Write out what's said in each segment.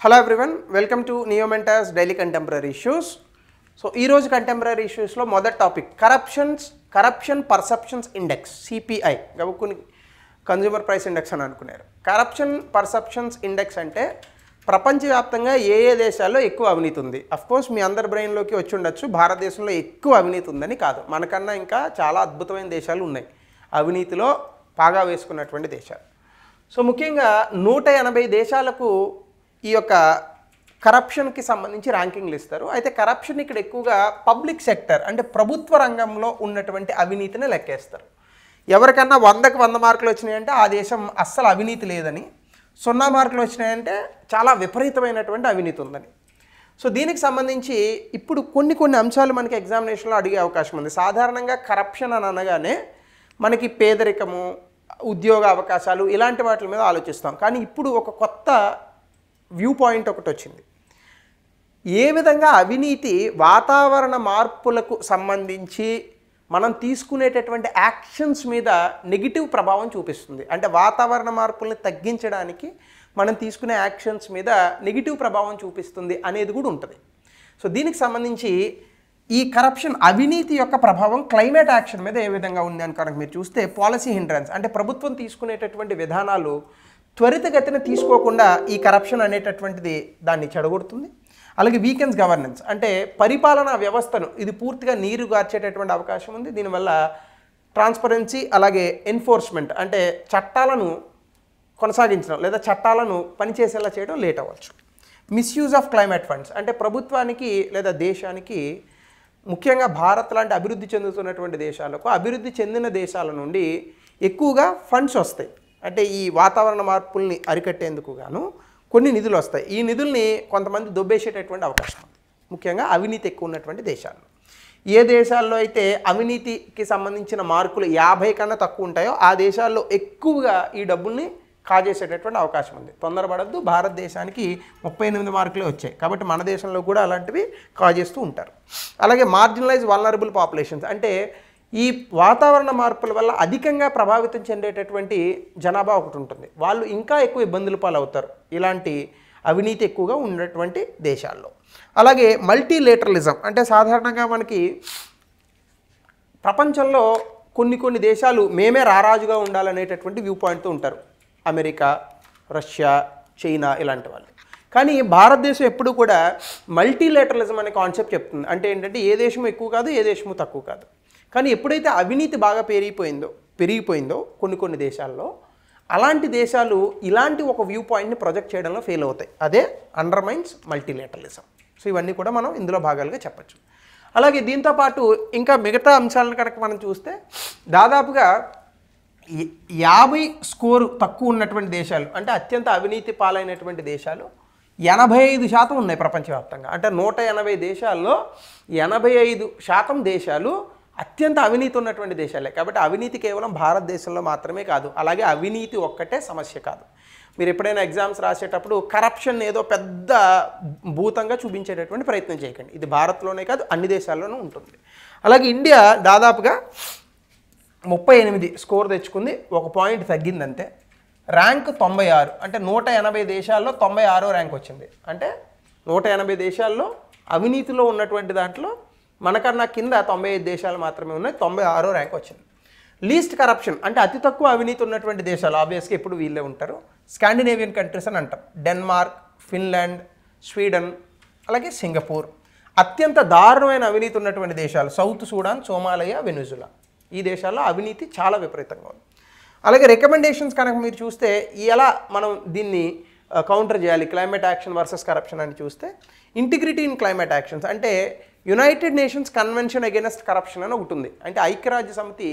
Hello everyone, welcome to Neomentor's Daily Contemporary Issues. So, ee roju contemporary issues lo mother topic corruption perceptions index CPI gavukuni consumer price index అని అనుకున్నారు. corruption perceptions index అంటే ప్రపంచవ్యాప్తంగా ఏ దేశాల్లో ఎక్కువ అవినీతి ఉంది. Of course మీ అందరి brain లోకి వచ్చి ఉండొచ్చు భారతదేశంలో ఎక్కువ అవినీతి ఉందని కాదు. మనకన్నా ఇంకా చాలా అద్భుతమైన దేశాలు ఉన్నాయి అవినీతిలో పాగా వేసుకున్నటువంటి దేశాలు. సో ముఖ్యంగా 180 దేశాలకు ఈ యొక్క కరప్షన్కి సంబంధించి ర్యాంకింగ్లు ఇస్తారు. అయితే కరప్షన్ ఇక్కడ ఎక్కువగా పబ్లిక్ సెక్టర్ అంటే ప్రభుత్వ రంగంలో ఉన్నటువంటి అవినీతిని లెక్కేస్తారు. ఎవరికన్నా 100కి 100 మార్కులు వచ్చినాయంటే ఆ దేశం అస్సలు అవినీతి లేదని, 0 మార్కులు వచ్చినాయంటే చాలా విపరీతమైనటువంటి అవినీతి ఉందని. సో దీనికి సంబంధించి ఇప్పుడు కొన్ని అంశాలు మనకి ఎగ్జామినేషన్లో అడిగే అవకాశం ఉంది. సాధారణంగా కరప్షన్ అని అనగానే మనకి పేదరికము, ఉద్యోగ అవకాశాలు ఇలాంటి వాటి మీద ఆలోచిస్తాం. కానీ ఇప్పుడు ఒక కొత్త వ్యూ పాయింట్ ఒకటి వచ్చింది. ఏ విధంగా అవినీతి వాతావరణ మార్పులకు సంబంధించి మనం తీసుకునేటటువంటి యాక్షన్స్ మీద నెగిటివ్ ప్రభావం చూపిస్తుంది. అంటే వాతావరణ మార్పుల్ని తగ్గించడానికి మనం తీసుకునే యాక్షన్స్ మీద నెగిటివ్ ప్రభావం చూపిస్తుంది అనేది కూడా ఉంటుంది. సో దీనికి సంబంధించి ఈ కరప్షన్ అవినీతి యొక్క ప్రభావం క్లైమేట్ యాక్షన్ మీద ఏ విధంగా ఉంది అని కనుక మీరు చూస్తే పాలసీ హిండ్రన్స్ అంటే ప్రభుత్వం తీసుకునేటటువంటి విధానాలు త్వరితగతిన తీసుకోకుండా ఈ కరప్షన్ అనేటటువంటిది దాన్ని చెడగొడుతుంది. అలాగే వీకెన్స్ గవర్నెన్స్ అంటే పరిపాలనా వ్యవస్థను ఇది పూర్తిగా నీరు గార్చేటటువంటి అవకాశం ఉంది. దీనివల్ల ట్రాన్స్పరెన్సీ అలాగే ఎన్ఫోర్స్మెంట్ అంటే చట్టాలను కొనసాగించడం లేదా చట్టాలను పనిచేసేలా చేయడం లేట్ అవ్వచ్చు. మిస్యూజ్ ఆఫ్ క్లైమేట్ ఫండ్స్ అంటే ప్రభుత్వానికి లేదా దేశానికి ముఖ్యంగా భారత్ లాంటి అభివృద్ధి చెందుతున్నటువంటి దేశాలకు అభివృద్ధి చెందిన దేశాల నుండి ఎక్కువగా ఫండ్స్ వస్తాయి. అంటే ఈ వాతావరణ మార్పుల్ని అరికట్టేందుకు గాను కొన్ని నిధులు వస్తాయి. ఈ నిధుల్ని కొంతమంది దొబ్బేసేటటువంటి అవకాశం ఉంది ముఖ్యంగా అవినీతి ఎక్కువ ఉన్నటువంటి దేశాల్లో. ఏ దేశాల్లో అయితే అవినీతికి సంబంధించిన మార్కులు 50 కన్నా తక్కువ ఉంటాయో ఆ దేశాల్లో ఎక్కువగా ఈ డబ్బుల్ని కాజేసేటటువంటి అవకాశం ఉంది. తొందరపడద్దు, భారతదేశానికి 38 మార్కులే వచ్చాయి కాబట్టి మన దేశంలో కూడా అలాంటివి కాజేస్తూ ఉంటారు. అలాగే మార్జినలైజ్ వల్నరబుల్ పాపులేషన్స్ అంటే ఈ వాతావరణ మార్పుల వల్ల అధికంగా ప్రభావితం చెందేటటువంటి జనాభా ఒకటి ఉంటుంది. వాళ్ళు ఇంకా ఎక్కువ ఇబ్బందుల పాలవుతారు ఇలాంటి అవినీతి ఎక్కువగా ఉన్నటువంటి దేశాల్లో. అలాగే మల్టీలేటరలిజం అంటే సాధారణంగా మనకి ప్రపంచంలో కొన్ని దేశాలు మేమే రారాజుగా ఉండాలనేటటువంటి వ్యూ పాయింట్తో ఉంటారు. అమెరికా, రష్యా, చైనా ఇలాంటి వాళ్ళు. కానీ భారతదేశం ఎప్పుడు కూడా మల్టీలేటరలిజం అనే కాన్సెప్ట్ చెప్తుంది. అంటే ఏంటంటే ఏ దేశము ఎక్కువ కాదు, ఏ దేశము తక్కువ కాదు. కానీ ఎప్పుడైతే అవినీతి బాగా పెరిగిపోయిందో కొన్ని దేశాల్లో అలాంటి దేశాలు ఇలాంటి ఒక వ్యూ పాయింట్ని ప్రొజెక్ట్ చేయడంలో ఫెయిల్ అవుతాయి. అదే అండర్మైన్స్ మల్టీలేటరలిజం. సో ఇవన్నీ కూడా మనం ఇందులో భాగాలుగా చెప్పచ్చు. అలాగే దీంతోపాటు ఇంకా మిగతా అంశాలను కనుక మనం చూస్తే దాదాపుగా 50 స్కోరు తక్కువ ఉన్నటువంటి దేశాలు అంటే అత్యంత అవినీతి పాలైనటువంటి దేశాలు 85% ఉన్నాయి ప్రపంచవ్యాప్తంగా. అంటే 180 దేశాల్లో 85% దేశాలు అత్యంత అవినీతి ఉన్నటువంటి దేశాలే. కాబట్టి అవినీతి కేవలం భారతదేశంలో మాత్రమే కాదు, అలాగే అవినీతి ఒక్కటే సమస్య కాదు. మీరు ఎప్పుడైనా ఎగ్జామ్స్ రాసేటప్పుడు కరప్షన్ ఏదో పెద్ద భూతంగా చూపించేటటువంటి ప్రయత్నం చేయకండి. ఇది భారత్లోనే కాదు అన్ని దేశాల్లోనూ ఉంటుంది. అలాగే ఇండియా దాదాపుగా 38 స్కోర్ తెచ్చుకుంది, 1 పాయింట్ తగ్గిందంతే. ర్యాంక్ 96 అంటే 180 దేశాల్లో 96వ ర్యాంక్ వచ్చింది. అంటే 180 దేశాల్లో అవినీతిలో ఉన్నటువంటి దాంట్లో మనకన్నా కింద 95 దేశాలు మాత్రమే ఉన్నాయి, 96వ ర్యాంక్ వచ్చింది. లీస్ట్ కరప్షన్ అంటే అతి తక్కువ అవినీతి ఉన్నటువంటి దేశాలు ఆబ్వియస్గా ఎప్పుడు వీళ్ళే ఉంటారు. స్కాండినేవియన్ కంట్రీస్ అని అంటాం. డెన్మార్క్, ఫిన్లాండ్, స్వీడన్ అలాగే సింగపూర్. అత్యంత దారుణమైన అవినీతి ఉన్నటువంటి దేశాలు సౌత్ సూడాన్, సోమాలియా, వెనుజులా. ఈ దేశాల్లో అవినీతి చాలా విపరీతంగా ఉంది. అలాగే రికమెండేషన్స్ కనుక మీరు చూస్తే ఎలా మనం దీన్ని కౌంటర్ చేయాలి క్లైమేట్ యాక్షన్ వర్సెస్ కరప్షన్ అని చూస్తే ఇంటిగ్రిటీ ఇన్ క్లైమేట్ యాక్షన్స్ అంటే United nations convention against corruption అని ఒకటి ఉంది. అంటే ఐక్యరాజ్య సమితి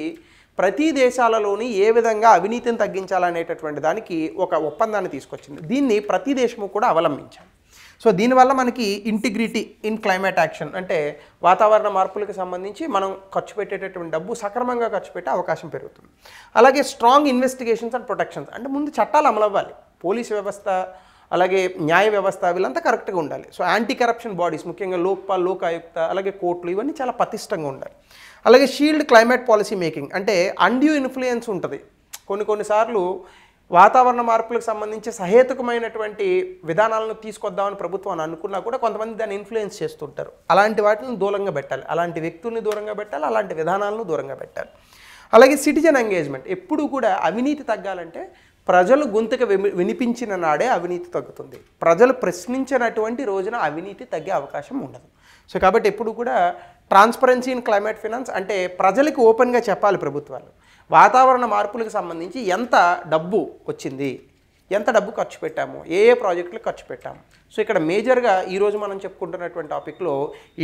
ప్రతి దేశాలలోని ఏ విధంగా అవినీతిని తగ్గించాలనేటటువంటి దానికి ఒక ఒప్పందాన్ని తీసుకొచ్చింది. దీన్ని ప్రతి దేశము కూడా అవలంబించాలి. సో దీనివల్ల మనకి ఇంటిగ్రిటీ ఇన్ క్లైమేట్ యాక్షన్ అంటే వాతావరణ మార్పులకు సంబంధించి మనం ఖర్చు పెట్టేటటువంటి డబ్బు సక్రమంగా ఖర్చు పెట్టే అవకాశం పెరుగుతుంది. అలాగే స్ట్రాంగ్ ఇన్వెస్టిగేషన్స్ అండ్ ప్రొటెక్షన్స్ అంటే ముందు చట్టాలు అమలు అవ్వాలి. పోలీసు వ్యవస్థ అలాగే న్యాయ వ్యవస్థ వీళ్ళంతా కరెక్ట్గా ఉండాలి. సో యాంటీ కరప్షన్ బాడీస్ ముఖ్యంగా లోక్పాల్, లోక్ ఆయుక్త అలాగే కోర్టులు ఇవన్నీ చాలా పటిష్టంగా ఉండాలి. అలాగే షీల్డ్ క్లైమేట్ పాలసీ మేకింగ్ అంటే అన్డ్యూ ఇన్ఫ్లుయెన్స్ ఉంటుంది. కొన్నిసార్లు వాతావరణ మార్పులకు సంబంధించి సహేతుకమైనటువంటి విధానాలను తీసుకొద్దామని ప్రభుత్వం అనుకున్నా కూడా కొంతమంది దాన్ని ఇన్ఫ్లుయెన్స్ చేస్తుంటారు. అలాంటి వాటిని దూరంగా పెట్టాలి, అలాంటి వ్యక్తుల్ని దూరంగా పెట్టాలి, అలాంటి విధానాలను దూరంగా పెట్టాలి. అలాగే సిటిజన్ ఎంగేజ్మెంట్, ఎప్పుడు కూడా అవినీతి తగ్గాలంటే ప్రజలు గొంతుకు వినిపించిన నాడే అవినీతి తగ్గుతుంది. ప్రజలు ప్రశ్నించినటువంటి రోజున అవినీతి తగ్గే అవకాశం ఉండదు. సో కాబట్టి ఎప్పుడు కూడా ట్రాన్స్పరెన్సీ ఇన్ క్లైమేట్ ఫైనాన్స్ అంటే ప్రజలకు ఓపెన్గా చెప్పాలి ప్రభుత్వాలు. వాతావరణ మార్పులకు సంబంధించి ఎంత డబ్బు వచ్చింది, ఎంత డబ్బు ఖర్చు పెట్టాము, ఏ ఏ ప్రాజెక్టులు ఖర్చు పెట్టాము. సో ఇక్కడ మేజర్గా ఈరోజు మనం చెప్పుకుంటున్నటువంటి టాపిక్లో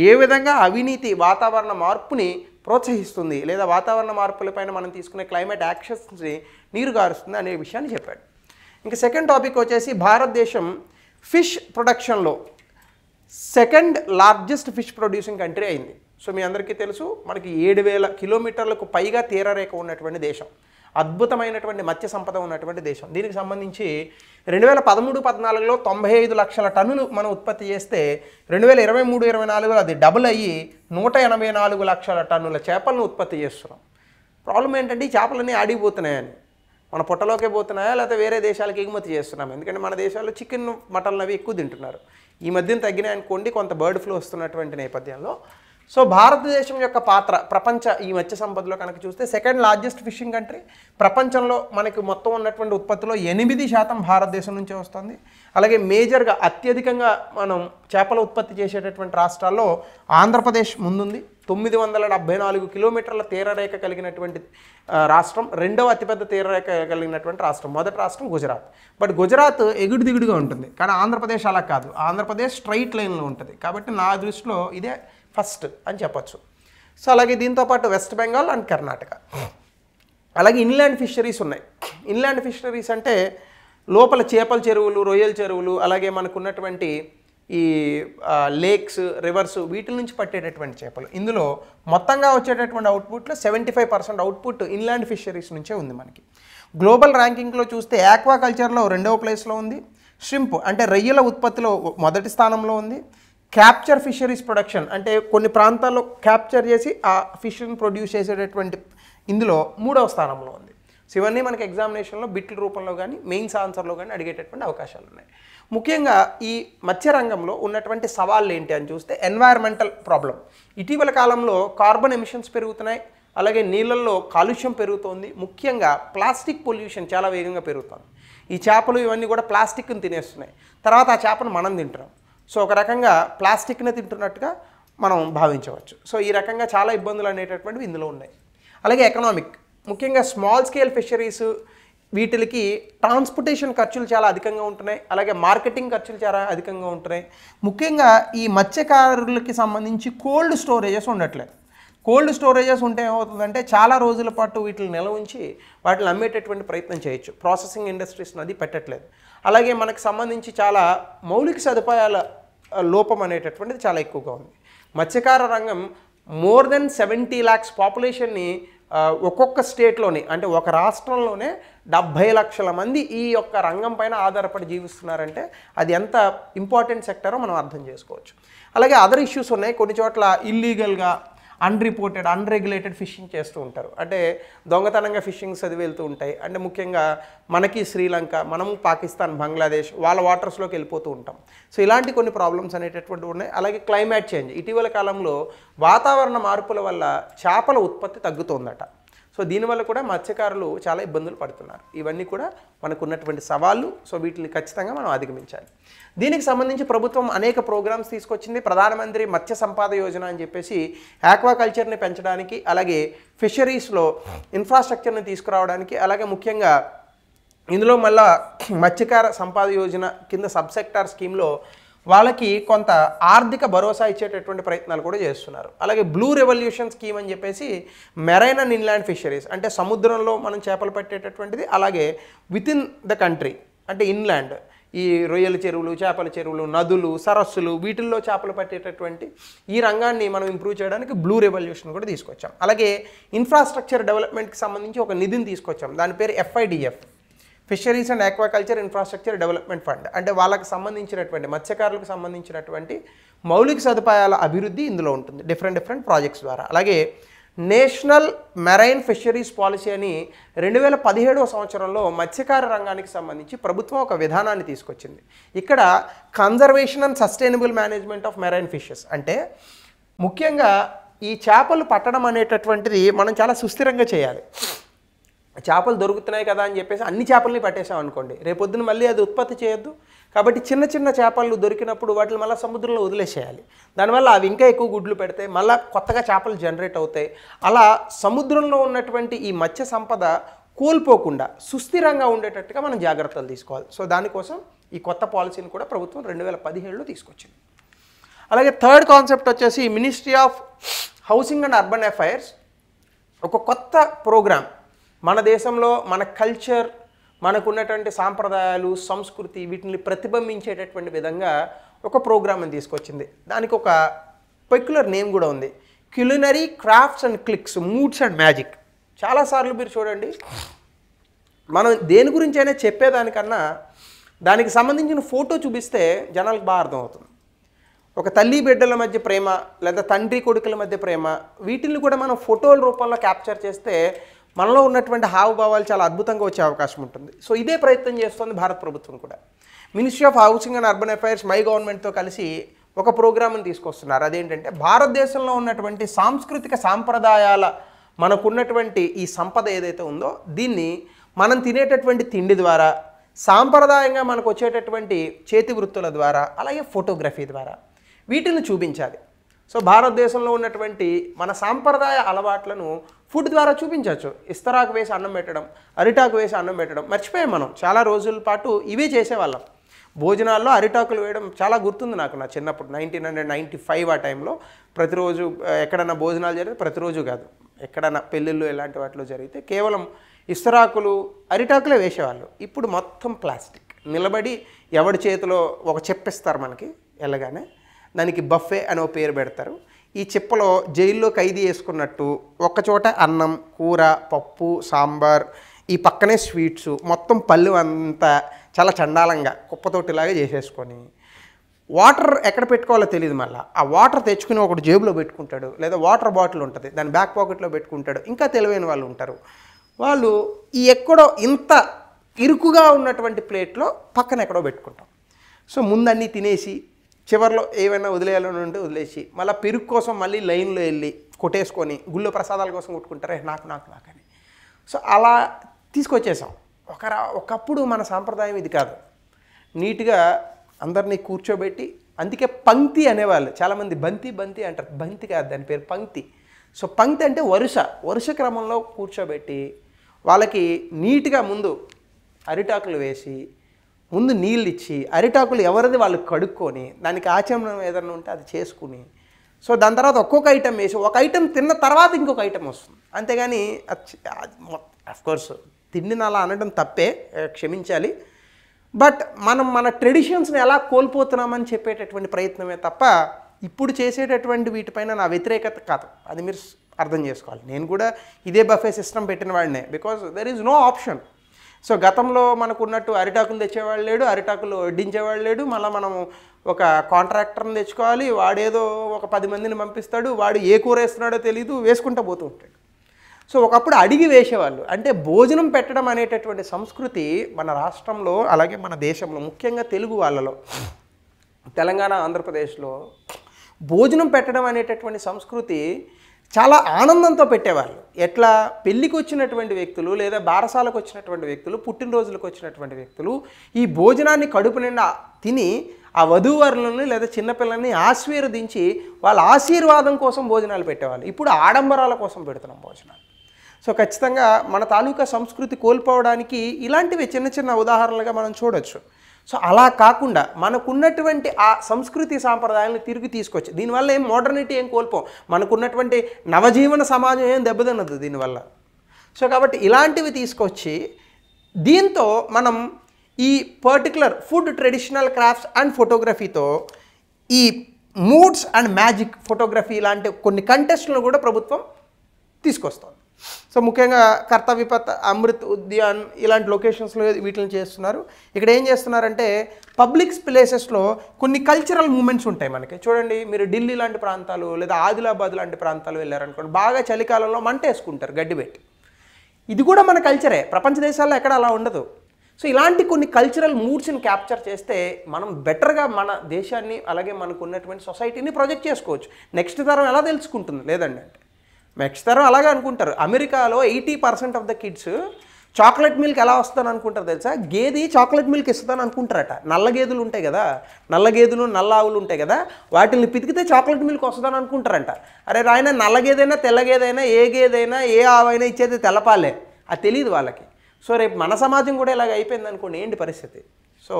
ఏ విధంగా అవినీతి వాతావరణ మార్పుని ప్రోత్సహిస్తుంది లేదా వాతావరణ మార్పులపైన మనం తీసుకునే క్లైమేట్ యాక్షన్స్ని నీరుగారుస్తుంది అనే విషయాన్ని చెప్పాడు. ఇంకా సెకండ్ టాపిక్ వచ్చేసి భారతదేశం ఫిష్ ప్రొడక్షన్లో second largest fish producing country అయింది. సో మీ అందరికీ తెలుసు, మనకి 7,000 కిలోమీటర్లకు పైగా తీరరేఖ ఉన్నటువంటి దేశం, అద్భుతమైనటువంటి మత్స్య సంపద ఉన్నటువంటి దేశం. దీనికి సంబంధించి 2013-14లో 95 లక్షల టన్నులు మనం ఉత్పత్తి చేస్తే 2023-24లో అది డబుల్ అయ్యి 184 లక్షల టన్నుల చేపలను ఉత్పత్తి చేస్తున్నాం. ప్రాబ్లం ఏంటంటే ఈ చేపలన్నీ ఆడిపోతున్నాయని, మన పొట్టలోకే పోతున్నాయా లేకపోతే వేరే దేశాలకు ఎగుమతి చేస్తున్నాం. ఎందుకంటే మన దేశాల్లో చికెన్ మటన్లు అవి ఎక్కువ తింటున్నారు. ఈ మధ్యన తగ్గినాయి అనుకోండి, కొంత బర్డ్ ఫ్లూ వస్తున్నటువంటి నేపథ్యంలో. సో భారతదేశం యొక్క పాత్ర ప్రపంచ ఈ మత్స్య సంపదలో కనుక చూస్తే సెకండ్ లార్జెస్ట్ ఫిషింగ్ కంట్రీ. ప్రపంచంలో మనకి మొత్తం ఉన్నటువంటి ఉత్పత్తిలో 8% భారతదేశం నుంచే వస్తుంది. అలాగే మేజర్గా అత్యధికంగా మనం చేపల ఉత్పత్తి చేసేటటువంటి రాష్ట్రాల్లో ఆంధ్రప్రదేశ్ ముందుంది. 974 కిలోమీటర్ల తీరరేఖ కలిగినటువంటి రాష్ట్రం, రెండవ అతిపెద్ద తీరరేఖ కలిగినటువంటి రాష్ట్రం. మొదటి రాష్ట్రం గుజరాత్. బట్ గుజరాత్ ఎగుడు దిగుడుగా ఉంటుంది, కానీ ఆంధ్రప్రదేశ్ అలా కాదు. ఆంధ్రప్రదేశ్ స్ట్రైట్ లైన్లో ఉంటుంది. కాబట్టి నా దృష్టిలో ఇదే ఫస్ట్ అని చెప్పచ్చు. సో అలాగే దీంతోపాటు వెస్ట్ బెంగాల్ అండ్ కర్ణాటక. అలాగే ఇన్లాండ్ ఫిషరీస్ ఉన్నాయి. ఇన్లాండ్ ఫిషరీస్ అంటే లోపల చేపల చెరువులు, రొయ్యల చెరువులు, అలాగే మనకున్నటువంటి ఈ లేక్స్, రివర్స్, వీటి నుంచి పట్టేటటువంటి చేపలు. ఇందులో మొత్తంగా వచ్చేటటువంటి అవుట్పుట్లో 75% అవుట్పుట్ ఇన్లాండ్ ఫిషరీస్ నుంచే ఉంది మనకి. గ్లోబల్ ర్యాంకింగ్లో చూస్తే ఆక్వాకల్చర్లో 2వ ప్లేస్లో ఉంది. షింప్ అంటే రొయ్యల ఉత్పత్తిలో మొదటి స్థానంలో ఉంది. క్యాప్చర్ ఫిషరీస్ ప్రొడక్షన్ అంటే కొన్ని ప్రాంతాల్లో క్యాప్చర్ చేసి ఆ ఫిష్ని ప్రొడ్యూస్ చేసేటటువంటి ఇందులో 3వ స్థానంలో ఉంది. సో ఇవన్నీ మనకి ఎగ్జామినేషన్లో బిట్ల రూపంలో కానీ మెయిన్స్ ఆన్సర్లో కానీ అడిగేటటువంటి అవకాశాలు ఉన్నాయి. ముఖ్యంగా ఈ మత్స్య రంగంలో ఉన్నటువంటి సవాళ్ళు ఏంటి అని చూస్తే ఎన్వైర్మెంటల్ ప్రాబ్లం. ఇటీవల కాలంలో కార్బన్ ఎమిషన్స్ పెరుగుతున్నాయి, అలాగే నీళ్ళల్లో కాలుష్యం పెరుగుతోంది. ముఖ్యంగా ప్లాస్టిక్ పొల్యూషన్ చాలా వేగంగా పెరుగుతుంది. ఈ చేపలు ఇవన్నీ కూడా ప్లాస్టిక్ని తినేస్తున్నాయి, తర్వాత ఆ చేపను మనం తింటున్నాం. సో ఒక రకంగా ప్లాస్టిక్ని తింటున్నట్టుగా మనం భావించవచ్చు. సో ఈ రకంగా చాలా ఇబ్బందులు అనేటటువంటివి ఇందులో ఉన్నాయి. అలాగే ఎకనామిక్, ముఖ్యంగా స్మాల్ స్కేల్ ఫిషరీస్, వీటికి ట్రాన్స్పోర్టేషన్ ఖర్చులు చాలా అధికంగా ఉంటున్నాయి, అలాగే మార్కెటింగ్ ఖర్చులు చాలా అధికంగా ఉంటున్నాయి. ముఖ్యంగా ఈ మత్స్యకారులకి సంబంధించి కోల్డ్ స్టోరేజెస్ ఉండట్లేదు. కోల్డ్ స్టోరేజెస్ ఉంటే ఏమవుతుందంటే చాలా రోజుల పాటు వీటిని నిల్వ ఉంచి వాటిని అమ్మేటటువంటి ప్రయత్నం చేయొచ్చు. ప్రాసెసింగ్ ఇండస్ట్రీస్ని అది పెట్టట్లేదు. అలాగే మనకు సంబంధించి చాలా మౌలిక సదుపాయాల లోపం అనేటటువంటిది చాలా ఎక్కువగా ఉంది. మత్స్యకార రంగం మోర్ దెన్ 70 lakhs పాపులేషన్ని ఒక్కొక్క స్టేట్లోని అంటే ఒక రాష్ట్రంలోనే 70 లక్షల మంది ఈ యొక్క రంగం పైన ఆధారపడి జీవిస్తున్నారంటే అది ఎంత ఇంపార్టెంట్ సెక్టరో మనం అర్థం చేసుకోవచ్చు. అలాగే అదర్ ఇష్యూస్ ఉన్నాయి. కొన్ని చోట్ల ఇల్లీగల్గా అన్రిపోర్టెడ్ అన్రెగ్యులేటెడ్ ఫిషింగ్ చేస్తూ ఉంటారు. అంటే దొంగతనంగా ఫిషింగ్స్ అది వెళ్తూ ఉంటాయి. అంటే ముఖ్యంగా మనకి శ్రీలంక, మనం పాకిస్తాన్, బంగ్లాదేశ్ వాళ్ళ వాటర్స్లోకి వెళ్ళిపోతూ ఉంటాం. సో ఇలాంటి కొన్ని ప్రాబ్లమ్స్ అనేటటువంటివి ఉన్నాయి. అలాగే క్లైమేట్ చేంజ్, ఇటీవల కాలంలో వాతావరణ మార్పుల వల్ల చేపల ఉత్పత్తి తగ్గుతోందట. సో దీనివల్ల కూడా మత్స్యకారులు చాలా ఇబ్బందులు పడుతున్నారు. ఇవన్నీ కూడా మనకు ఉన్నటువంటి సవాళ్ళు. సో వీటిని ఖచ్చితంగా మనం అధిగమించాలి. దీనికి సంబంధించి ప్రభుత్వం అనేక ప్రోగ్రామ్స్ తీసుకొచ్చింది. ప్రధానమంత్రి మత్స్య సంపద యోజన అని చెప్పేసి ఆక్వాకల్చర్ని పెంచడానికి, అలాగే ఫిషరీస్లో ఇన్ఫ్రాస్ట్రక్చర్ని తీసుకురావడానికి, అలాగే ముఖ్యంగా ఇందులో మళ్ళా మత్స్యకార సంపద యోజన కింద సబ్ సెక్టార్ స్కీమ్లో వాళ్ళకి కొంత ఆర్థిక భరోసా ఇచ్చేటటువంటి ప్రయత్నాలు కూడా చేస్తున్నారు. అలాగే బ్లూ రెవల్యూషన్ స్కీమ్ అని చెప్పేసి మెరైన్ అండ్ ఇన్లాండ్ ఫిషరీస్ అంటే సముద్రంలో మనం చేపలు పట్టేటటువంటిది, అలాగే విత్ ఇన్ ద కంట్రీ అంటే ఇన్లాండ్ ఈ రొయ్యల చెరువులు, చేపల చెరువులు, నదులు, సరస్సులు వీటిల్లో చేపలు పట్టేటటువంటి ఈ రంగాన్ని మనం ఇంప్రూవ్ చేయడానికి బ్లూ రెవల్యూషన్ కూడా తీసుకొచ్చాం. అలాగే ఇన్ఫ్రాస్ట్రక్చర్ డెవలప్మెంట్కి సంబంధించి ఒక నిధిని తీసుకొచ్చాం. దాని పేరు FIDF, fisheries and aquaculture infrastructure development fund. అంటే వాళ్ళకి సంబంధించినటువంటి మత్స్యకారులకు సంబంధించినటువంటి మౌలిక సదుపాయాల అభివృద్ధి ఇందులో ఉంటుంది డిఫరెంట్ ప్రాజెక్ట్స్ ద్వారా. అలాగే నేషనల్ మెరైన్ ఫిషరీస్ పాలసీ అని 2017వ సంవత్సరంలో మత్స్యకార రంగానికి సంబంధించి ప్రభుత్వం ఒక విధానాన్ని తీసుకొచ్చింది. ఇక్కడ conservation and sustainable management of marine fishes అంటే ముఖ్యంగా ఈ చేపలు పట్టడం అనేటటువంటిది మనం చాలా సుస్థిరంగా చేయాలి. చేపలు దొరుకుతున్నాయి కదా అని చెప్పేసి అన్ని చేపల్ని పట్టేసాం అనుకోండి, రేపొద్దున మళ్ళీ అది ఉత్పత్తి చేయొద్దు. కాబట్టి చిన్న చిన్న చేపలు దొరికినప్పుడు వాటిని మళ్ళీ సముద్రంలో వదిలేసేయాలి. దానివల్ల అవి ఇంకా ఎక్కువ గుడ్లు పెడతాయి, మళ్ళీ కొత్తగా చేపలు జనరేట్ అవుతాయి. అలా సముద్రంలో ఉన్నటువంటి ఈ మత్స్య సంపద కోల్పోకుండా సుస్థిరంగా ఉండేటట్టుగా మనం జాగ్రత్తలు తీసుకోవాలి. సో దానికోసం ఈ కొత్త పాలసీని కూడా ప్రభుత్వం 2017లో తీసుకొచ్చింది. అలాగే థర్డ్ కాన్సెప్ట్ వచ్చేసి ministry of housing and urban affairs ఒక కొత్త ప్రోగ్రామ్ మన దేశంలో మన కల్చర్, మనకున్నటువంటి సాంప్రదాయాలు, సంస్కృతి వీటిని ప్రతిబింబించేటటువంటి విధంగా ఒక ప్రోగ్రామ్ని తీసుకొచ్చింది. దానికి ఒక పర్టిక్యులర్ నేమ్ కూడా ఉంది, culinary crafts and clicks moods and magic. చాలాసార్లు మీరు చూడండి, మనం దేని గురించి అయినా చెప్పేదానికన్నా దానికి సంబంధించిన ఫోటో చూపిస్తే జనాలకు బాగా అర్థమవుతుంది. ఒక తల్లి బిడ్డల మధ్య ప్రేమ లేదా తండ్రి కొడుకుల మధ్య ప్రేమ వీటిని కూడా మనం ఫోటోల రూపంలో క్యాప్చర్ చేస్తే మనలో ఉన్నటువంటి హావభావాలు చాలా అద్భుతంగా వచ్చే అవకాశం ఉంటుంది. సో ఇదే ప్రయత్నం చేస్తుంది భారత ప్రభుత్వం కూడా. Ministry of housing and urban affairs my గవర్నమెంట్తో కలిసి ఒక ప్రోగ్రామ్ని తీసుకొస్తున్నారు. అదేంటంటే భారతదేశంలో ఉన్నటువంటి సాంస్కృతిక సాంప్రదాయాల మనకున్నటువంటి ఈ సంపద ఏదైతే ఉందో దీన్ని మనం తినేటటువంటి తిండి ద్వారా, సాంప్రదాయంగా మనకు వచ్చేటటువంటి చేతి వృత్తుల ద్వారా, అలాగే ఫోటోగ్రఫీ ద్వారా వీటిని చూపించాలి. సో భారతదేశంలో ఉన్నటువంటి మన సాంప్రదాయ అలవాట్లను ఫుడ్ ద్వారా చూపించవచ్చు. ఇస్తరాకు వేసి అన్నం పెట్టడం, అరిటాకు వేసి అన్నం పెట్టడం మర్చిపోయాం మనం. చాలా రోజుల పాటు ఇవే చేసేవాళ్ళం. భోజనాల్లో అరిటాకులు వేయడం చాలా గుర్తుంది నాకు, నా చిన్నప్పుడు 1995 ఆ టైంలో ప్రతిరోజు ఎక్కడన్నా భోజనాలు జరిగితే, ప్రతిరోజు కాదు ఎక్కడన్నా పెళ్ళిళ్ళు ఇలాంటి వాటిలో జరిగితే కేవలం ఇస్తరాకులు అరిటాకులే వేసేవాళ్ళు. ఇప్పుడు మొత్తం ప్లాస్టిక్. నిలబడి ఎవడి చేతిలో ఒక చెప్పిస్తారు మనకి వెళ్ళగానే, దానికి బఫే అని ఒక పేరు పెడతారు. ఈ చిప్పలో జైల్లో ఖైదీ వేసుకున్నట్టు ఒకచోట అన్నం, కూర, పప్పు, సాంబార్, ఈ పక్కనే స్వీట్స్, మొత్తం పళ్ళు అంతా చాలా చండాలంగా కుప్పతోటిలాగా చేసేసుకొని వాటర్ ఎక్కడ పెట్టుకోవాలో తెలియదు. మళ్ళీ ఆ వాటర్ తెచ్చుకుని ఒకటి జేబులో పెట్టుకుంటాడు, లేదా వాటర్ బాటిల్ ఉంటుంది దాని బ్యాక్ పాకెట్లో పెట్టుకుంటాడు. ఇంకా తెలివైన వాళ్ళు ఉంటారు, వాళ్ళు ఈ ఎక్కడో ఇంత ఇరుకుగా ఉన్నటువంటి ప్లేట్లో పక్కన ఎక్కడో పెట్టుకుంటాం. సో ముందన్నీ తినేసి చివరిలో ఏమైనా వదిలేయాలని ఉంటే వదిలేసి మళ్ళీ పెరుగు కోసం మళ్ళీ లైన్లో వెళ్ళి కొట్టేసుకొని గుళ్ళో ప్రసాదాల కోసం కొట్టుకుంటారే నాకు నాకు నాకని. సో అలా తీసుకొచ్చేసాం. ఒకప్పుడు మన సాంప్రదాయం ఇది కాదు. నీట్గా అందరినీ కూర్చోబెట్టి, అందుకే పంక్తి అనేవాళ్ళు చాలామంది. బంతి బంతి అంటారు, బంతి కాదు దాని పేరు పంక్తి. సో పంక్తి అంటే వరుస క్రమంలో కూర్చోబెట్టి వాళ్ళకి నీట్గా ముందు అరిటాకులు వేసి, ముందు నీళ్ళు ఇచ్చి, అరిటాకులు ఎవరిది వాళ్ళు కడుక్కొని, దానికి ఆచమనం ఏదైనా ఉంటే అది చేసుకుని, సో దాని తర్వాత ఒక్కొక్క ఐటెం వేసి, ఒక ఐటెం తిన్న తర్వాత ఇంకొక ఐటెం వస్తుంది. అంతేగాని అఫ్కోర్స్ తిండిని అలా అనడం తప్పే, క్షమించాలి. బట్ మనం మన ట్రెడిషన్స్ని ఎలా కోల్పోతున్నామని చెప్పేటటువంటి ప్రయత్నమే తప్ప ఇప్పుడు చేసేటటువంటి వీటిపైన నా వ్యతిరేకత కాదు. అది మీరు అర్థం చేసుకోవాలి. నేను కూడా ఇదే బఫే సిస్టమ్ పెట్టిన వాడినే, because there is no option. So గతంలో మనకు ఉన్నట్టు అరిటాకులు తెచ్చేవాళ్ళు లేడు, అరిటాకులు వడ్డించేవాళ్ళు లేడు. మళ్ళీ మనం ఒక కాంట్రాక్టర్ని తెచ్చుకోవాలి, వాడేదో ఒక 10 మందిని పంపిస్తాడు, వాడు ఏ కూర వేస్తున్నాడో తెలియదు, వేసుకుంటూ పోతూ ఉంటాడు. సో ఒకప్పుడు అడిగి వేసేవాళ్ళు. అంటే భోజనం పెట్టడం అనేటటువంటి సంస్కృతి మన రాష్ట్రంలో, అలాగే మన దేశంలో, ముఖ్యంగా తెలుగు వాళ్ళలో, తెలంగాణ, ఆంధ్రప్రదేశ్లో భోజనం పెట్టడం అనేటటువంటి సంస్కృతి చాలా ఆనందంతో పెట్టేవాళ్ళు. ఎట్లా పెళ్ళికి వచ్చినటువంటి వ్యక్తులు, లేదా బారసాలకు వచ్చినటువంటి వ్యక్తులు, పుట్టినరోజులకు వచ్చినటువంటి వ్యక్తులు ఈ భోజనాన్ని కడుపు నిండా తిని ఆ వధూవరులని లేదా చిన్నపిల్లల్ని ఆశీర్వదించి వాళ్ళ ఆశీర్వాదం కోసం భోజనాలు పెట్టేవాళ్ళు. ఇప్పుడు ఆడంబరాల కోసం పెడుతున్నాం భోజనాలు. సో ఖచ్చితంగా మన తాలూకా సంస్కృతి కోల్పోవడానికి ఇలాంటివి చిన్న చిన్న ఉదాహరణలుగా మనం చూడొచ్చు. సో అలా కాకుండా మనకున్నటువంటి ఆ సంస్కృతి సాంప్రదాయాలను తిరిగి తీసుకొచ్చి, దీనివల్ల ఏం మోడర్నిటీ ఏం కోల్పోం, మనకున్నటువంటి నవజీవన సమాజం ఏం దెబ్బతిన్నదు దీనివల్ల. సో కాబట్టి ఇలాంటివి తీసుకొచ్చి దీంతో మనం ఈ particular food, traditional crafts and ఫోటోగ్రఫీతో ఈ మూడ్స్ అండ్ మ్యాజిక్ ఫోటోగ్రఫీ లాంటి కొన్ని కంటెస్ట్లను కూడా ప్రభుత్వం తీసుకొస్తుంది. సో ముఖ్యంగా కర్తవ్యపథ్, అమృత్ ఉద్యాన్ ఇలాంటి లొకేషన్స్లో వీటిని చేస్తున్నారు. ఇక్కడ ఏం చేస్తున్నారంటే పబ్లిక్ ప్లేసెస్లో కొన్ని కల్చరల్ మూమెంట్స్ ఉంటాయి మనకి. చూడండి, మీరు ఢిల్లీ లాంటి ప్రాంతాలు లేదా ఆదిలాబాద్ లాంటి ప్రాంతాలు వెళ్ళారనుకోండి, బాగా చలికాలంలో మంట వేసుకుంటారు గడ్డి పెట్టి. ఇది కూడా మన కల్చరే, ప్రపంచ దేశాల్లో ఎక్కడ అలా ఉండదు. సో ఇలాంటి కొన్ని కల్చరల్ మూడ్స్ని క్యాప్చర్ చేస్తే మనం బెటర్గా మన దేశాన్ని అలాగే మనకు ఉన్నటువంటి సొసైటీని ప్రొజెక్ట్ చేసుకోవచ్చు. నెక్స్ట్ తరం ఎలా తెలుసుకుంటుంది? లేదండి అంటే నెక్స్ట్ తరం అలాగే అనుకుంటారు. అమెరికాలో 80% of the kids chocolate milk ఎలా వస్తుందని అనుకుంటారు తెలుసా? గేది చాక్లెట్ మిల్క్ ఇస్తుందని అనుకుంటారట. నల్ల గేదెలు ఉంటాయి కదా, నల్ల గేదెలు నల్ల ఆవులు ఉంటాయి కదా, వాటిని పితికితే చాక్లెట్ మిల్క్ వస్తుందని అనుకుంటారంట. అరే రాయన, నల్ల గేదైనా తెల్ల గేదైనా ఏ గేదైనా ఏ ఆవైనా ఇచ్చేది తెల్లపాలే, అది తెలియదు వాళ్ళకి. సో రేపు మన సమాజం కూడా ఇలాగ అయిపోయింది అనుకోండి, ఏంటి పరిస్థితి? So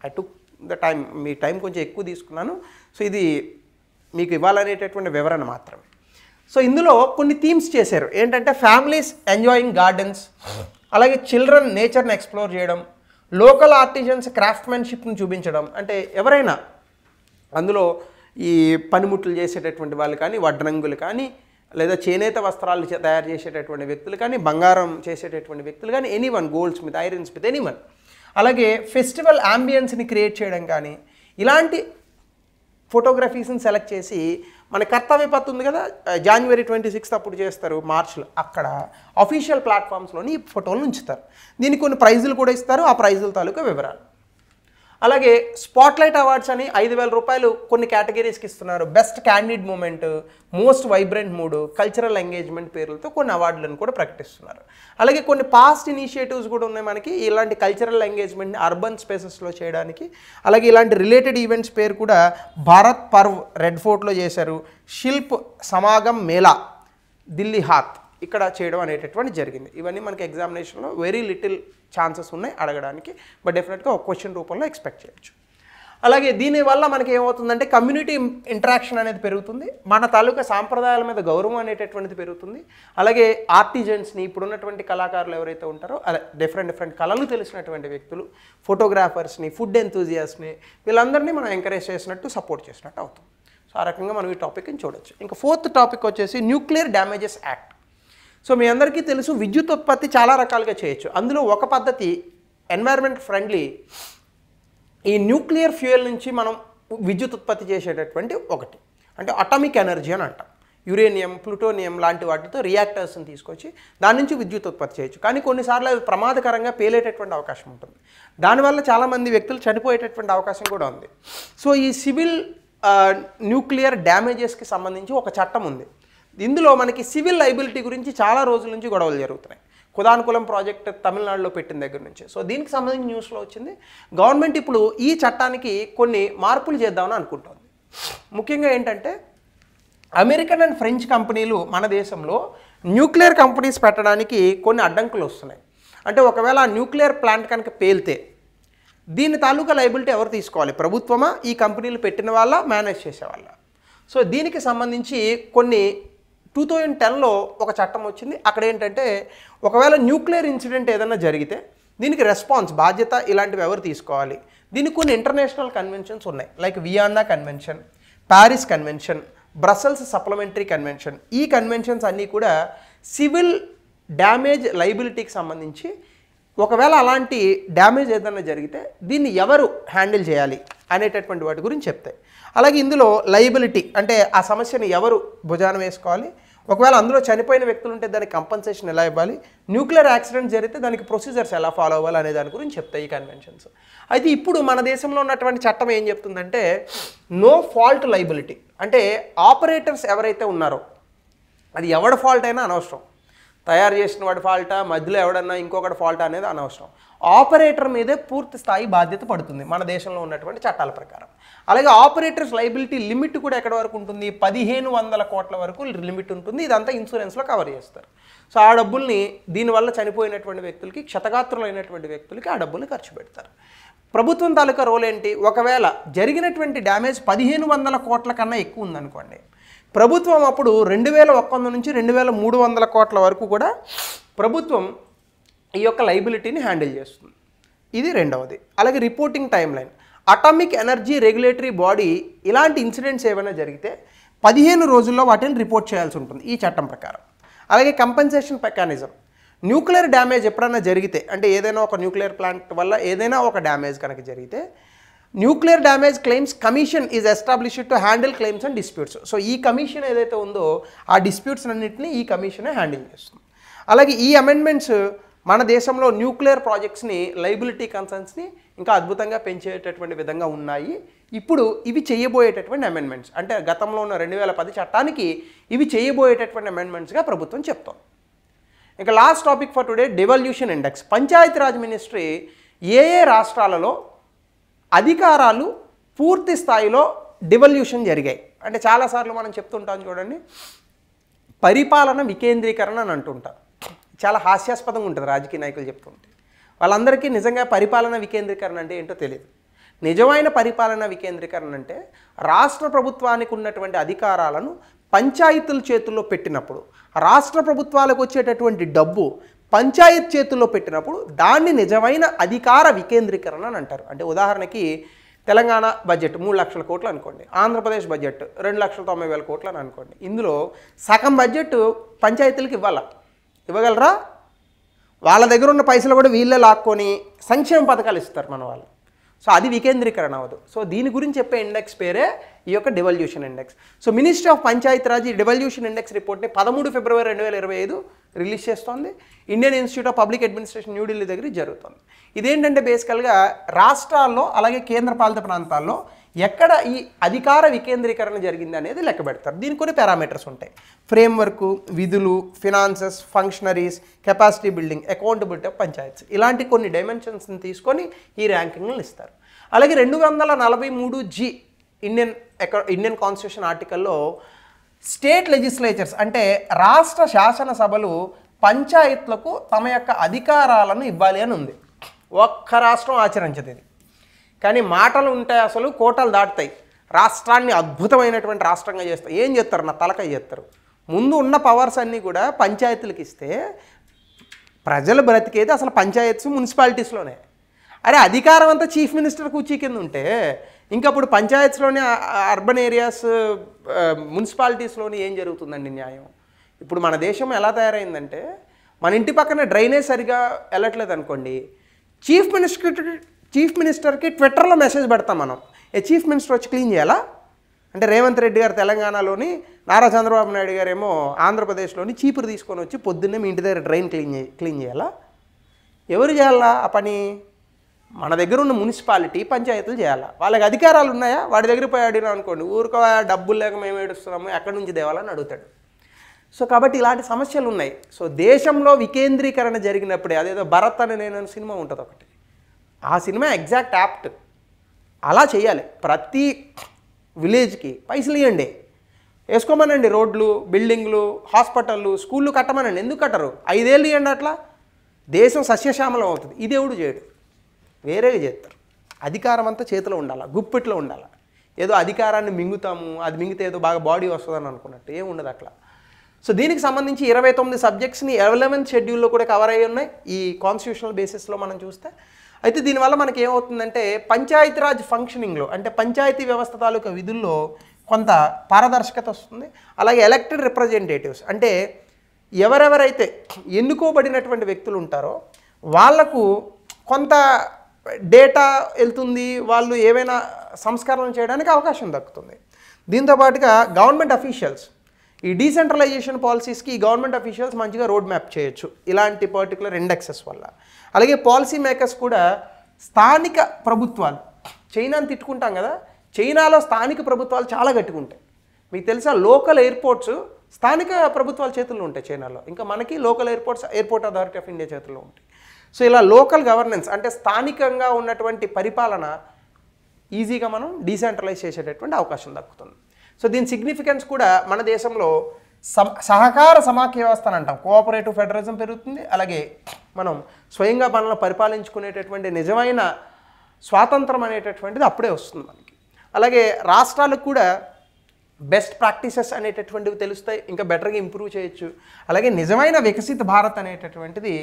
I took the time, me time కొంచెం ఎక్కువ తీసుకున్నాను. సో ఇది మీకు ఇవ్వాలనేటటువంటి వివరణ మాత్రమే. సో ఇందులో కొన్ని థీమ్స్ చేశారు. ఏంటంటే ఫ్యామిలీస్ ఎంజాయింగ్ గార్డెన్స్, అలాగే చిల్డ్రన్ నేచర్ని ఎక్స్ప్లోర్ చేయడం, లోకల్ ఆర్టిజన్స్ క్రాఫ్ట్మెన్షిప్ని చూపించడం. అంటే ఎవరైనా అందులో ఈ పనిముట్లు చేసేటటువంటి వాళ్ళు కానీ, వడ్రంగులు కానీ, లేదా చేనేత వస్త్రాలు తయారు చేసేటటువంటి వ్యక్తులు కానీ, బంగారం చేసేటటువంటి వ్యక్తులు కానీ, anyone, gold Smith, iron Smith, anyone. అలాగే ఫెస్టివల్ యాంబియన్స్ని క్రియేట్ చేయడం కానీ, ఇలాంటి ఫోటోగ్రఫీస్ని సెలెక్ట్ చేసి మన కర్తవ్యపథ్ ఉంది కదా, January 26 అప్పుడు చేస్తారు, మార్చ్లో, అక్కడ అఫీషియల్ ప్లాట్ఫామ్స్లోని ఈ ఫోటోలు ఉంచుతారు. దీనికి కొన్ని ప్రైజులు కూడా ఇస్తారు, ఆ ప్రైజుల తాలూకా వివరాలు. అలాగే స్పాట్లైట్ అవార్డ్స్ అని 5,000 రూపాయలు కొన్ని కేటగిరీస్కి ఇస్తున్నారు. Best candid moment, most vibrant mood, cultural engagement పేర్లతో కొన్ని అవార్డులను కూడా ప్రకటిస్తున్నారు. అలాగే కొన్ని పాస్ట్ ఇనిషియేటివ్స్ కూడా ఉన్నాయి మనకి ఇలాంటి కల్చరల్ ఎంగేజ్మెంట్ని అర్బన్ స్పేసెస్లో చేయడానికి. అలాగే ఇలాంటి రిలేటెడ్ ఈవెంట్స్ పేరు కూడా భారత్ పర్వ్ రెడ్ ఫోర్ట్లో చేశారు, శిల్ప్ సమాగమ్ మేళా ఢిల్లీ హాత్ ఇక్కడ చేయడం అనేటటువంటి జరిగింది. ఇవన్నీ మనకి ఎగ్జామినేషన్లో వెరీ లిటిల్ ఛాన్సెస్ ఉన్నాయి అడగడానికి, బట్ డెఫినెట్గా ఒక క్వశ్చన్ రూపంలో ఎక్స్పెక్ట్ చేయొచ్చు. అలాగే దీనివల్ల మనకి ఏమవుతుందంటే కమ్యూనిటీ ఇంటరాక్షన్ అనేది పెరుగుతుంది, మన తాలూకా సాంప్రదాయాల మీద గౌరవం అనేటటువంటిది పెరుగుతుంది. అలాగే ఆర్టిజన్స్ని, ఇప్పుడున్నటువంటి కళాకారులు ఎవరైతే ఉంటారో అలా డిఫరెంట్ కళలు తెలిసినటువంటి వ్యక్తులు, ఫోటోగ్రాఫర్స్ని, ఫుడ్ ఎంతూజియాస్ని, వీళ్ళందరినీ మనం ఎంకరేజ్ చేసినట్టు, సపోర్ట్ చేసినట్టు అవుతుంది. సో ఆ రకంగా మనం ఈ టాపిక్ని చూడొచ్చు. ఇంకా 4th టాపిక్ వచ్చేసి న్యూక్లియర్ డ్యామేజెస్ యాక్ట్. సో మీ అందరికీ తెలుసు విద్యుత్ ఉత్పత్తి చాలా రకాలుగా చేయొచ్చు. అందులో ఒక పద్ధతి ఎన్వైర్న్మెంట్ ఫ్రెండ్లీ, ఈ న్యూక్లియర్ ఫ్యూయల్ నుంచి మనం విద్యుత్ ఉత్పత్తి చేసేటటువంటి ఒకటి అంటే అటామిక్ ఎనర్జీ అని అంటాం. యురేనియం, ప్లూటోనియం లాంటి వాటితో రియాక్టర్స్ని తీసుకొచ్చి దాని నుంచి విద్యుత్ ఉత్పత్తి చేయొచ్చు. కానీ కొన్నిసార్లు అది ప్రమాదకరంగా పేలేటటువంటి అవకాశం ఉంటుంది. దానివల్ల చాలామంది వ్యక్తులు చనిపోయేటటువంటి అవకాశం కూడా ఉంది. సో ఈ సివిల్ న్యూక్లియర్ డ్యామేజెస్కి సంబంధించి ఒక చట్టం ఉంది. ఇందులో మనకి సివిల్ లైబిలిటీ గురించి చాలా రోజుల నుంచి గొడవలు జరుగుతున్నాయి. కుదానుకులం ప్రాజెక్ట్ తమిళనాడులో పెట్టిన దగ్గర నుంచి. సో దీనికి సంబంధించి న్యూస్లో వచ్చింది. గవర్నమెంట్ ఇప్పుడు ఈ చట్టానికి కొన్ని మార్పులు చేద్దామని అనుకుంటోంది. ముఖ్యంగా ఏంటంటే అమెరికన్ అండ్ ఫ్రెంచ్ కంపెనీలు మన దేశంలో న్యూక్లియర్ కంపెనీస్ పెట్టడానికి కొన్ని అడ్డంకులు వస్తున్నాయి. అంటే ఒకవేళ ఆ న్యూక్లియర్ ప్లాంట్ కనుక పేలితే దీని తాలూకా లైబిలిటీ ఎవరు తీసుకోవాలి? ప్రభుత్వమా, ఈ కంపెనీలు పెట్టిన వాళ్ళ, మేనేజ్ చేసేవాళ్ళ? సో దీనికి సంబంధించి కొన్ని 2010లో ఒక చట్టం వచ్చింది. అక్కడ ఏంటంటే ఒకవేళ న్యూక్లియర్ ఇన్సిడెంట్ ఏదైనా జరిగితే దీనికి రెస్పాన్స్ బాధ్యత ఇలాంటివి ఎవరు తీసుకోవాలి? దీనికి కొన్ని ఇంటర్నేషనల్ కన్వెన్షన్స్ ఉన్నాయి, like Vienna convention, Paris convention, Brussels supplementary convention. ఈ కన్వెన్షన్స్ అన్నీ కూడా సివిల్ డ్యామేజ్ లైబిలిటీకి సంబంధించి ఒకవేళ అలాంటి డ్యామేజ్ ఏదైనా జరిగితే దీన్ని ఎవరు హ్యాండిల్ చేయాలి అనేటటువంటి వాటి గురించి చెప్తాయి. అలాగే ఇందులో లైబిలిటీ అంటే ఆ సమస్యను ఎవరు భుజాన వేసుకోవాలి, ఒకవేళ అందులో చనిపోయిన వ్యక్తులు ఉంటే దానికి కంపన్సేషన్ ఎలా ఇవ్వాలి, న్యూక్లియర్ యాక్సిడెంట్ జరిగితే దానికి ప్రొసీజర్స్ ఎలా ఫాలో అవ్వాలి అనే దాని గురించి చెప్తాయి ఈ కన్వెన్షన్స్. అయితే ఇప్పుడు మన దేశంలో ఉన్నటువంటి చట్టం ఏం చెప్తుందంటే నో ఫాల్ట్ లైబిలిటీ, అంటే ఆపరేటర్స్ ఎవరైతే ఉన్నారో అది ఎవడ ఫాల్ట్ అయినా అనవసరం, తయారు చేసిన వాడి ఫాల్టా, మధ్యలో ఎవడన్నా ఇంకొకటి ఫాల్టా అనేది అనవసరం, ఆపరేటర్ మీదే పూర్తి స్థాయి బాధ్యత పడుతుంది మన దేశంలో ఉన్నటువంటి చట్టాల ప్రకారం. అలాగే ఆపరేటర్స్ లైబిలిటీ లిమిట్ కూడా ఎక్కడి వరకు ఉంటుంది? 1,500 కోట్ల వరకు లిమిట్ ఉంటుంది. ఇదంతా ఇన్సూరెన్స్లో కవర్ చేస్తారు. సో ఆ డబ్బుల్ని దీనివల్ల చనిపోయినటువంటి వ్యక్తులకి, క్షతగాత్రులైనటువంటి వ్యక్తులకి ఆ డబ్బుల్ని ఖర్చు పెడతారు. ప్రభుత్వం తాలూకా రోల్ ఏంటి? ఒకవేళ జరిగినటువంటి డ్యామేజ్ 1,500 కోట్ల కన్నా ఎక్కువ ఉందనుకోండి, ప్రభుత్వం అప్పుడు 2,100 నుంచి 2,300 కోట్ల వరకు కూడా ప్రభుత్వం ఈ యొక్క లైబిలిటీని హ్యాండిల్ చేస్తుంది. ఇది రెండవది. అలాగే reporting time line, atomic energy regulatory body ఇలాంటి ఇన్సిడెంట్స్ ఏమైనా జరిగితే 15 రోజుల్లో వాటిని రిపోర్ట్ చేయాల్సి ఉంటుంది ఈ చట్టం ప్రకారం. అలాగే కంపెన్సేషన్ మెకానిజం. న్యూక్లియర్ డ్యామేజ్ ఎప్పుడైనా జరిగితే, అంటే ఏదైనా ఒక న్యూక్లియర్ ప్లాంట్ వల్ల ఏదైనా ఒక డ్యామేజ్ కనుక జరిగితే, nuclear damage claims commission is established to handle claims and disputes. So ఈ కమిషన్ ఏదైతే ఉందో ఆ డిస్ప్యూట్స్ అన్నింటినీ ఈ కమిషనే హ్యాండిల్ చేస్తుంది. అలాగే ఈ అమెండ్మెంట్స్ మన దేశంలో న్యూక్లియర్ ప్రాజెక్ట్స్ని, లైబిలిటీ కన్సర్న్స్ని ఇంకా అద్భుతంగా పెంచేటటువంటి విధంగా ఉన్నాయి. ఇప్పుడు ఇవి చేయబోయేటటువంటి అమెండ్మెంట్స్, అంటే గతంలో ఉన్న 2010 చట్టానికి ఇవి చేయబోయేటటువంటి అమెండ్మెంట్స్గా ప్రభుత్వం చెప్తోంది. ఇంకా last topic for today, devolution index. Panchayati Raj ministry ఏ రాష్ట్రాలలో అధికారాలు పూర్తి స్థాయిలో డివల్యూషన్ జరిగాయి అంటే చాలాసార్లు మనం చెప్తుంటాం చూడండి, పరిపాలన వికేంద్రీకరణ అని అంటుంటారు. చాలా హాస్యాస్పదంగా ఉంటుంది రాజకీయ నాయకులు చెప్తుంటే. వాళ్ళందరికీ నిజంగా పరిపాలన వికేంద్రీకరణ అంటే ఏంటో తెలియదు. నిజమైన పరిపాలన వికేంద్రీకరణ అంటే రాష్ట్ర ప్రభుత్వానికి ఉన్నటువంటి అధికారాలను పంచాయతీల చేతుల్లో పెట్టినప్పుడు, రాష్ట్ర ప్రభుత్వాలకు వచ్చేటటువంటి డబ్బు పంచాయత్ చేతుల్లో పెట్టినప్పుడు దాన్ని నిజమైన అధికార వికేంద్రీకరణ అని అంటారు. అంటే ఉదాహరణకి తెలంగాణ బడ్జెట్ 3 లక్షల కోట్లు అనుకోండి, ఆంధ్రప్రదేశ్ బడ్జెట్ 2,90,000 కోట్లు అని అనుకోండి. ఇందులో సగం బడ్జెట్ పంచాయతీలకు ఇవ్వగలరా? వాళ్ళ దగ్గర ఉన్న పైసలు కూడా వీళ్ళే లాక్కొని సంక్షేమ పథకాలు ఇస్తారు మన వాళ్ళు. సో అది వికేంద్రీకరణ అవ్వదు. సో దీని గురించి చెప్పే ఇండెక్స్ పేరే ఈ యొక్క devolution index. So ministry of Panchayati Raj ఈ డివల్యూషన్ ఇండెక్స్ రిపోర్ట్ని 13 ఫిబ్రవరి 2025 రిలీజ్ చేస్తోంది. Indian institute of public administration New Delhi దగ్గర జరుగుతుంది. ఇదేంటంటే బేసికల్గా రాష్ట్రాల్లో అలాగే కేంద్రపాలిత ప్రాంతాల్లో ఎక్కడ ఈ అధికార వికేంద్రీకరణ జరిగింది అనేది లెక్క పెడతారు. దీనికి కొన్ని పారామీటర్స్ ఉంటాయి. ఫ్రేమ్వర్క్, విధులు, finances, functionaries, capacity building, accountability of panchayats, ఇలాంటి కొన్ని డైమెన్షన్స్ని తీసుకొని ఈ ర్యాంకింగ్లను ఇస్తారు. అలాగే 243G ఇండియన్ కాన్స్టిట్యూషన్ ఆర్టికల్లో స్టేట్ లెజిస్లేచర్స్ అంటే రాష్ట్ర శాసనసభలు పంచాయత్లకు తమ యొక్క అధికారాలను ఇవ్వాలి అని ఉంది. ఒక్క రాష్ట్రం ఆచరించదు ఇది, కానీ మాటలు ఉంటాయి, అసలు కోటలు దాటుతాయి. రాష్ట్రాన్ని అద్భుతమైనటువంటి రాష్ట్రంగా చేస్తారు. ఏం చేస్తారు? నా తలకాయ చేస్తారు. ముందు ఉన్న పవర్స్ అన్నీ కూడా పంచాయతీలకు ఇస్తే ప్రజలు బ్రతికేది అసలు పంచాయత్స్, మున్సిపాలిటీస్లోనే. అరే అధికారం అంతా చీఫ్ మినిస్టర్ కూర్చీ కింద ఉంటే ఇంకప్పుడు పంచాయత్స్లోనే, అర్బన్ ఏరియాస్, మున్సిపాలిటీస్లోనే ఏం జరుగుతుందండి న్యాయం? ఇప్పుడు మన దేశం ఎలా తయారైందంటే, మన ఇంటి పక్కన డ్రైనేజ్ సరిగా వెళ్ళట్లేదు అనుకోండి, చీఫ్ మినిస్టర్కి ట్విట్టర్లో మెసేజ్ పెడతాం మనం, చీఫ్ మినిస్టర్ వచ్చి క్లీన్ చేయాలా? అంటే రేవంత్ రెడ్డి గారు తెలంగాణలోని, నారా చంద్రబాబు నాయుడు గారు ఏమో ఆంధ్రప్రదేశ్లోని చీపురు తీసుకొని వచ్చి పొద్దున్నే మీ ఇంటి దగ్గర డ్రైన్ క్లీన్ చేయాలా? ఎవరు చేయాలా ఆ పని? మన దగ్గర ఉన్న మున్సిపాలిటీ, పంచాయతీలు చేయాలా. వాళ్ళకి అధికారాలు ఉన్నాయా? వాడి దగ్గర పోయి అడిగినా అనుకోండి, ఊరుకో డబ్బులు లేక మేము ఏడుస్తున్నాము, ఎక్కడి నుంచి దేవాలని అడుగుతాడు. సో కాబట్టి ఇలాంటి సమస్యలు ఉన్నాయి. సో దేశంలో వికేంద్రీకరణ జరిగినప్పుడే, అదేదో భరత్ అని నేను సినిమా ఉంటుంది ఒకటి, ఆ సినిమా ఎగ్జాక్ట్ యాప్ట్ అలా చేయాలి. ప్రతి విలేజ్కి పైసలు ఇవ్వండి, వేసుకోమనండి, రోడ్లు, బిల్డింగ్లు, హాస్పిటళ్ళు, స్కూళ్ళు కట్టమనండి. ఎందుకు కట్టరు? 5 ఏళ్ళు ఇవ్వండి, అట్లా దేశం సస్యశ్యామలం అవుతుంది. ఇది ఎవడు చేయడు, వేరేగా చేస్తారు. అధికారం అంతా చేతిలో ఉండాలి, గుప్పిట్లో ఉండాలి. ఏదో అధికారాన్ని మింగుతాము, అది మింగితే ఏదో బాగా బాడీ వస్తుందని అనుకున్నట్టు ఏం ఉండదు అట్లా. సో దీనికి సంబంధించి 29 సబ్జెక్ట్స్ని 11th షెడ్యూల్లో కూడా కవర్ అయ్యి ఉన్నాయి ఈ కాన్స్టిట్యూషనల్ బేసిస్లో మనం చూస్తే. అయితే దీనివల్ల మనకి ఏమవుతుందంటే పంచాయతీరాజ్ ఫంక్షనింగ్లో, అంటే పంచాయతీ వ్యవస్థ తాలూకా విధుల్లో కొంత పారదర్శకత వస్తుంది. అలాగే ఎలక్టెడ్ రిప్రజెంటేటివ్స్ అంటే ఎవరెవరైతే ఎన్నుకోబడినటువంటి వ్యక్తులు ఉంటారో వాళ్లకు కొంత డేటా వెళ్తుంది, వాళ్ళు ఏవైనా సంస్కరణలు చేయడానికి అవకాశం దక్కుతుంది. దీంతోపాటుగా గవర్నమెంట్ అఫీషియల్స్, ఈ డీసెంట్రలైజేషన్ పాలసీస్కి ఈ గవర్నమెంట్ అఫీషియల్స్ మంచిగా రోడ్ మ్యాప్ చేయొచ్చు ఇలాంటి పర్టికులర్ ఇండెక్సెస్ వల్ల. అలాగే పాలసీ మేకర్స్ కూడా స్థానిక ప్రభుత్వాలు, చైనాని తిట్టుకుంటాం కదా, చైనాలో స్థానిక ప్రభుత్వాలు చాలా గట్టిగా ఉంటాయి. మీకు తెలుసా, లోకల్ ఎయిర్పోర్ట్స్ స్థానిక ప్రభుత్వాల చేతుల్లో ఉంటాయి చైనాలో. ఇంకా మనకి local airports airport authority of India చేతుల్లో ఉంటాయి. సో ఇలా లోకల్ గవర్నెన్స్ అంటే స్థానికంగా ఉన్నటువంటి పరిపాలన ఈజీగా మనం డీసెంట్రలైజ్ చేసేటటువంటి అవకాశం దక్కుతుంది. సో దీని సిగ్నిఫికెన్స్ కూడా మన దేశంలో సహకార సమాఖ్య వ్యవస్థ అని అంటాం, కోఆపరేటివ్ ఫెడరలిజం పెరుగుతుంది. అలాగే మనం స్వయంగా మనల్ని పరిపాలించుకునేటటువంటి నిజమైన స్వాతంత్రం అనేటటువంటిది అప్పుడే వస్తుంది మనకి. అలాగే రాష్ట్రాలకు కూడా బెస్ట్ ప్రాక్టీసెస్ అనేటటువంటివి తెలుస్తాయి, ఇంకా బెటర్గా ఇంప్రూవ్ చేయొచ్చు. అలాగే నిజమైన వికసిత భారత్ అనేటటువంటిది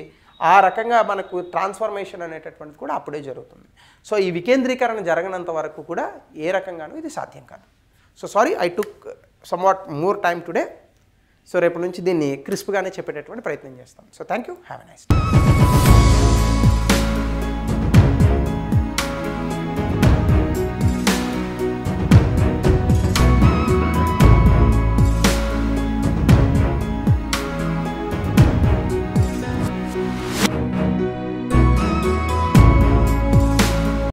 ఆ రకంగా మనకు ట్రాన్స్ఫర్మేషన్ అనేటటువంటిది కూడా అప్పుడే జరుగుతుంది. సో ఈ వికేంద్రీకరణ జరగనంత వరకు కూడా ఏ రకంగానూ ఇది సాధ్యం కాదు. So sorry, I took somewhat more time today. So రేపు నుంచి దీన్ని క్రిస్ప్గానే చెప్పేటటువంటి ప్రయత్నం చేస్తాం. So thank you, have a nice day.